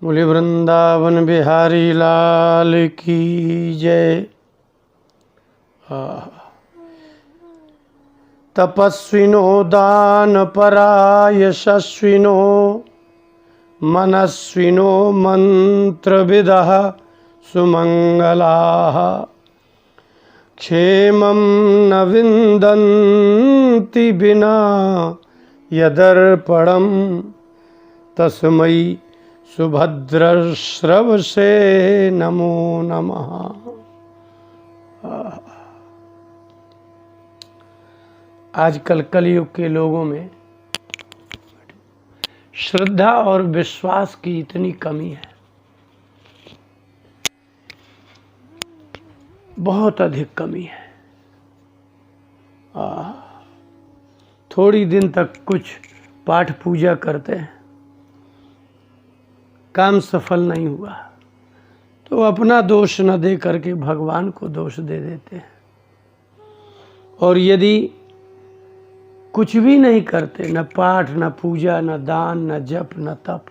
बोले वृंदावन बिहारी लाल की जय। तपस्विनो दानपरा यशस्विनो मनस्विनो मंत्रविदः सुमंगलाः क्षेमं न विन्दन्ति विना यदर्पणं तस्मै सुभद्रश्रवसे नमो नमः। आजकल कलयुग के लोगों में श्रद्धा और विश्वास की इतनी कमी है, बहुत अधिक कमी है। थोड़ी दिन तक कुछ पाठ पूजा करते हैं, काम सफल नहीं हुआ तो अपना दोष न दे करके भगवान को दोष दे देते हैं। और यदि कुछ भी नहीं करते, न पाठ न पूजा न दान न जप न तप,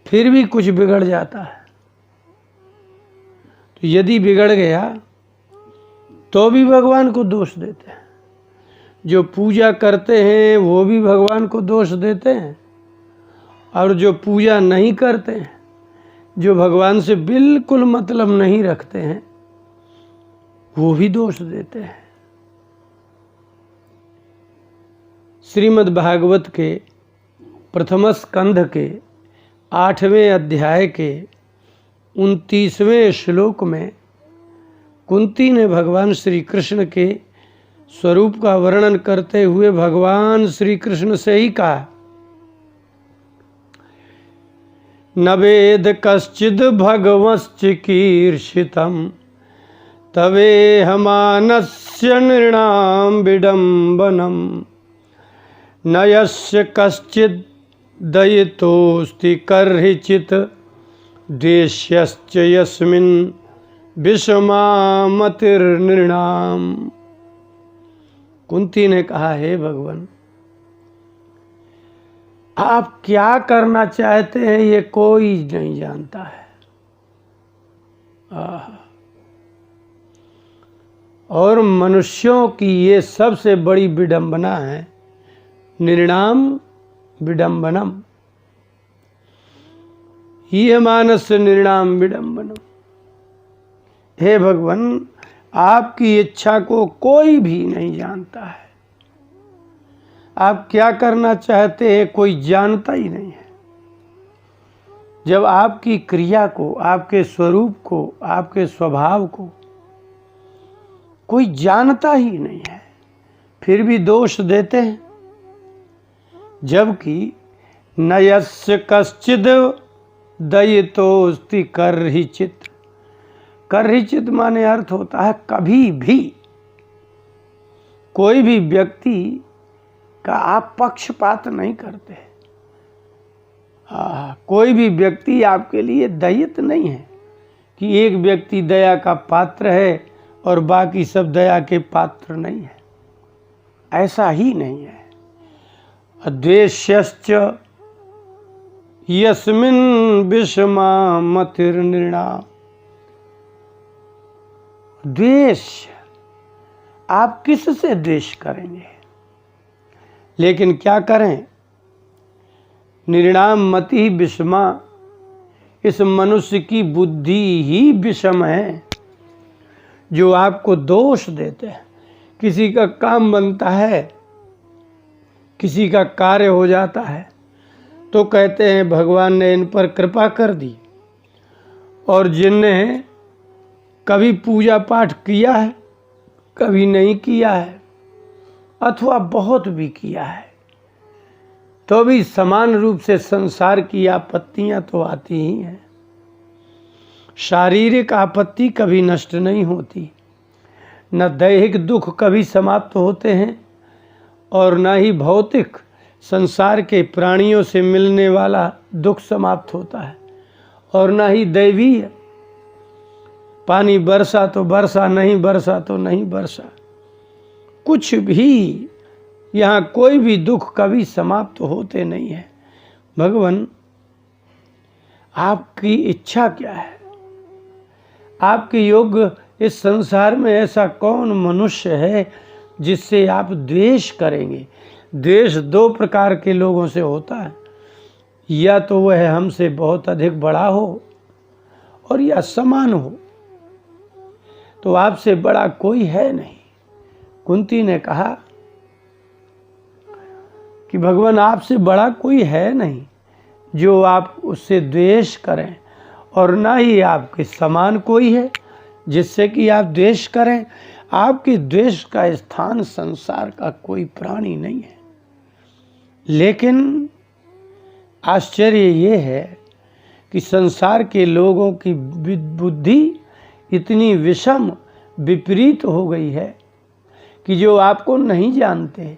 फिर भी कुछ बिगड़ जाता है, तो यदि बिगड़ गया तो भी भगवान को दोष देते हैं। जो पूजा करते हैं वो भी भगवान को दोष देते हैं, और जो पूजा नहीं करते हैं, जो भगवान से बिल्कुल मतलब नहीं रखते हैं, वो भी दोष देते हैं। श्रीमद् भागवत के प्रथम स्कंध के 8वें अध्याय के 29वें श्लोक में कुंती ने भगवान श्री कृष्ण के स्वरूप का वर्णन करते हुए भगवान श्री कृष्ण से ही कहा, न वेद कश्चिद भगवश्चिकीर्षितम् तवेहमानस्य नृणां विडम्बनम् न यस्य कश्चिद् दयितोऽस्ति कर्हिचित् द्वेष्यश्च यस्मिन् विषमामतिर्नृणाम्। कुंती ने कहा, हे भगवान, आप क्या करना चाहते हैं ये कोई नहीं जानता है। और मनुष्यों की ये सबसे बड़ी विडंबना है, निर्णाम विडंबनम, ये मानस निर्णाम विडंबनम। हे भगवान, आपकी इच्छा को कोई भी नहीं जानता है। आप क्या करना चाहते हैं कोई जानता ही नहीं है। जब आपकी क्रिया को, आपके स्वरूप को, आपके स्वभाव को कोई जानता ही नहीं है, फिर भी दोष देते हैं। जबकि न यस्य कश्चिद् दयितोऽस्ति कर्हिचित्, कर्हिचित् माने अर्थ होता है कभी भी। कोई भी व्यक्ति का आप पक्षपात नहीं करते। कोई भी व्यक्ति आपके लिए दयित नहीं है कि एक व्यक्ति दया का पात्र है और बाकी सब दया के पात्र नहीं है। ऐसा ही नहीं है। द्वेष्यश्च यस्मिन् विषमामतिर्नृणाम्। द्वेष, आप किससे द्वेष करेंगे? लेकिन क्या करें, निर्णाम मति विषमा, इस मनुष्य की बुद्धि ही विषम है जो आपको दोष देते हैं। किसी का काम बनता है, किसी का कार्य हो जाता है तो कहते हैं भगवान ने इन पर कृपा कर दी, और जिनने कभी पूजा पाठ किया है, कभी नहीं किया है, अथवा बहुत भी किया है, तो भी समान रूप से संसार की आपत्तियां तो आती ही हैं। शारीरिक आपत्ति कभी नष्ट नहीं होती, न दैहिक दुख कभी समाप्त होते हैं, और न ही भौतिक संसार के प्राणियों से मिलने वाला दुख समाप्त होता है, और न ही दैवीय, पानी बरसा तो बरसा, नहीं बरसा तो नहीं बरसा, कुछ भी यहाँ कोई भी दुख कभी समाप्त होते नहीं है। भगवान आपकी इच्छा क्या है? आपके योग्य इस संसार में ऐसा कौन मनुष्य है जिससे आप द्वेष करेंगे? द्वेष दो प्रकार के लोगों से होता है, या तो वह हमसे बहुत अधिक बड़ा हो और या समान हो। तो आपसे बड़ा कोई है नहीं। कुंती ने कहा कि भगवान आपसे बड़ा कोई है नहीं जो आप उससे द्वेष करें, और ना ही आपके समान कोई है जिससे कि आप द्वेष करें। आपके द्वेष का स्थान संसार का कोई प्राणी नहीं है। लेकिन आश्चर्य ये है कि संसार के लोगों की बुद्धि इतनी विषम विपरीत हो गई है कि जो आपको नहीं जानते,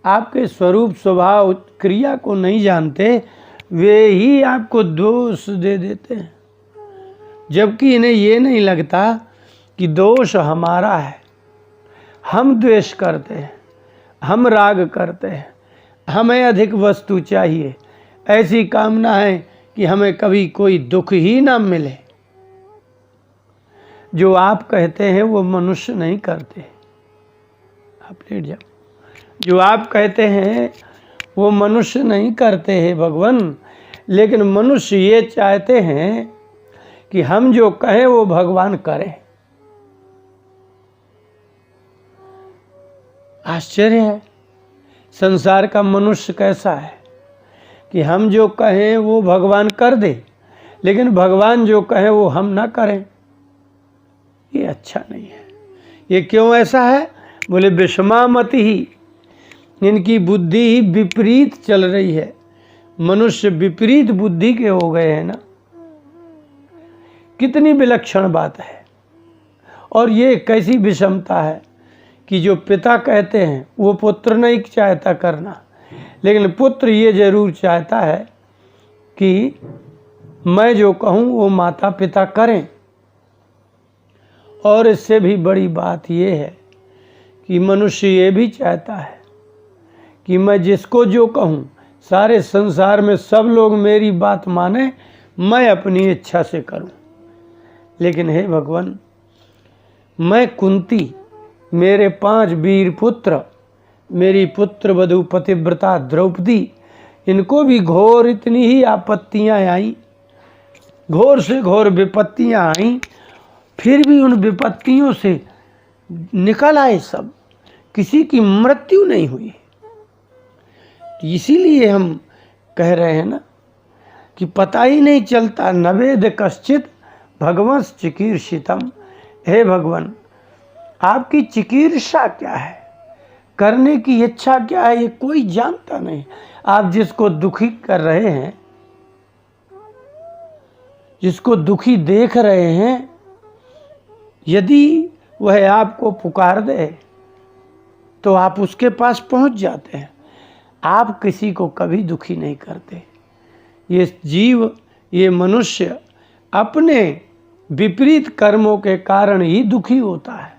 आपके स्वरूप स्वभाव क्रिया को नहीं जानते, वे ही आपको दोष दे देते हैं, जबकि इन्हें ये नहीं लगता कि दोष हमारा है। हम द्वेष करते हैं, हम राग करते हैं, हमें अधिक वस्तु चाहिए, ऐसी कामना है कि हमें कभी कोई दुख ही ना मिले। जो आप कहते हैं वो मनुष्य नहीं करते। आप लेट जाओ। जो आप कहते हैं वो मनुष्य नहीं करते हैं भगवान, लेकिन मनुष्य ये चाहते हैं कि हम जो कहें वो भगवान करें। आश्चर्य है, संसार का मनुष्य कैसा है कि हम जो कहें वो भगवान कर दे, लेकिन भगवान जो कहें वो हम ना करें। ये अच्छा नहीं है। ये क्यों ऐसा है? बोले विषमा मति ही, इनकी बुद्धि ही विपरीत चल रही है। मनुष्य विपरीत बुद्धि के हो गए हैं ना। कितनी विलक्षण बात है। और ये कैसी विषमता है कि जो पिता कहते हैं वो पुत्र नहीं चाहता करना, लेकिन पुत्र ये जरूर चाहता है कि मैं जो कहूँ वो माता पिता करें। और इससे भी बड़ी बात ये है कि मनुष्य ये भी चाहता है कि मैं जिसको जो कहूँ सारे संसार में सब लोग मेरी बात माने, मैं अपनी इच्छा से करूँ। लेकिन हे भगवान, मैं कुंती, मेरे 5 वीर पुत्र, मेरी पुत्र वधू पतिव्रता द्रौपदी, इनको भी घोर इतनी ही आपत्तियाँ आई, घोर से घोर विपत्तियाँ आई, फिर भी उन विपत्तियों से निकल आए सब, किसी की मृत्यु नहीं हुई। इसीलिए हम कह रहे हैं ना कि पता ही नहीं चलता नवेद कश्चित भगवंस चिकीर्षितम। हे भगवान, आपकी चिकीर्षा क्या है, करने की इच्छा क्या है, ये कोई जानता नहीं। आप जिसको दुखी कर रहे हैं, जिसको दुखी देख रहे हैं, यदि वह आपको पुकार दे तो आप उसके पास पहुंच जाते हैं। आप किसी को कभी दुखी नहीं करते। ये जीव, ये मनुष्य अपने विपरीत कर्मों के कारण ही दुखी होता है।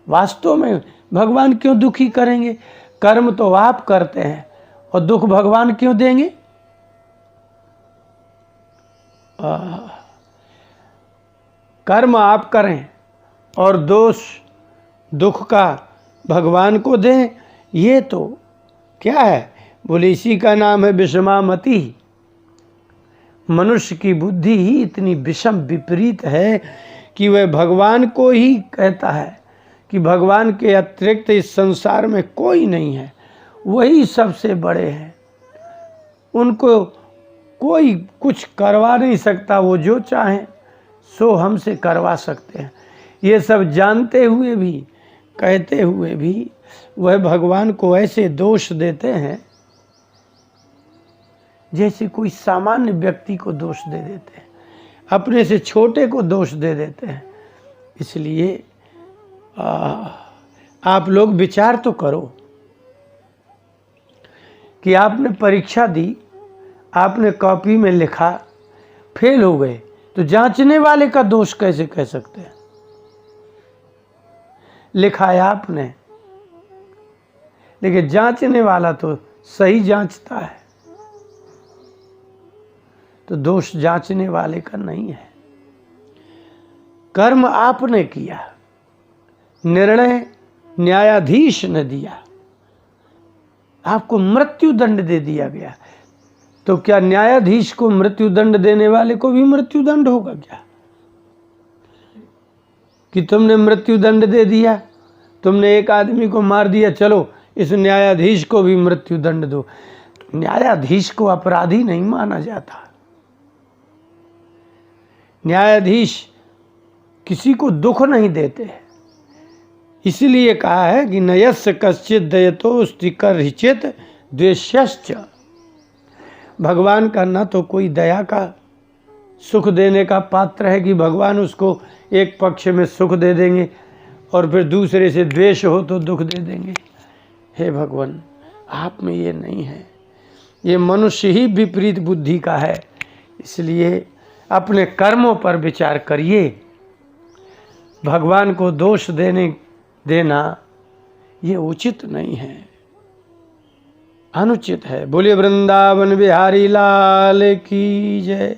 वास्तव में भगवान क्यों दुखी करेंगे? कर्म तो आप करते हैं और दुख भगवान क्यों देंगे? कर्म आप करें और दोष दुख का भगवान को दें, ये तो क्या है? बोले इसी का नाम है विषमा मति। मनुष्य की बुद्धि ही इतनी विषम विपरीत है कि वह भगवान को ही कहता है कि भगवान के अतिरिक्त इस संसार में कोई नहीं है, वही सबसे बड़े हैं, उनको कोई कुछ करवा नहीं सकता, वो जो चाहें सो हमसे करवा सकते हैं। ये सब जानते हुए भी, कहते हुए भी वह भगवान को ऐसे दोष देते हैं जैसे कोई सामान्य व्यक्ति को दोष दे देते हैं, अपने से छोटे को दोष दे देते हैं। इसलिए आप लोग विचार तो करो कि आपने परीक्षा दी, आपने कॉपी में लिखा, फेल हो गए, तो जांचने वाले का दोष कैसे कह सकते हैं? लिखा है आपने, लेकिन जांचने वाला तो सही जांचता है। तो दोष जांचने वाले का नहीं है। कर्म आपने किया, निर्णय न्यायाधीश ने दिया, आपको मृत्यु दंड दे दिया गया, तो क्या न्यायाधीश को मृत्यु दंड देने वाले को भी मृत्यु दंड होगा क्या? कि तुमने मृत्यु दंड दे दिया, तुमने एक आदमी को मार दिया, चलो इस न्यायाधीश को भी मृत्यु दंड दो। न्यायाधीश को अपराधी नहीं माना जाता। न्यायाधीश किसी को दुख नहीं देते, इसलिए कहा है कि नयस्य कश्चित दयतो स्थिकर्हिचित द्वेष्यश्च। भगवान का ना तो कोई दया का सुख देने का पात्र है कि भगवान उसको एक पक्ष में सुख दे देंगे और फिर दूसरे से द्वेष हो तो दुख दे देंगे। हे भगवान, आप में ये नहीं है। ये मनुष्य ही विपरीत बुद्धि का है। इसलिए अपने कर्मों पर विचार करिए। भगवान को दोष देना ये उचित नहीं है, अनुचित है। बोलिए वृंदावन बिहारी लाल की जय।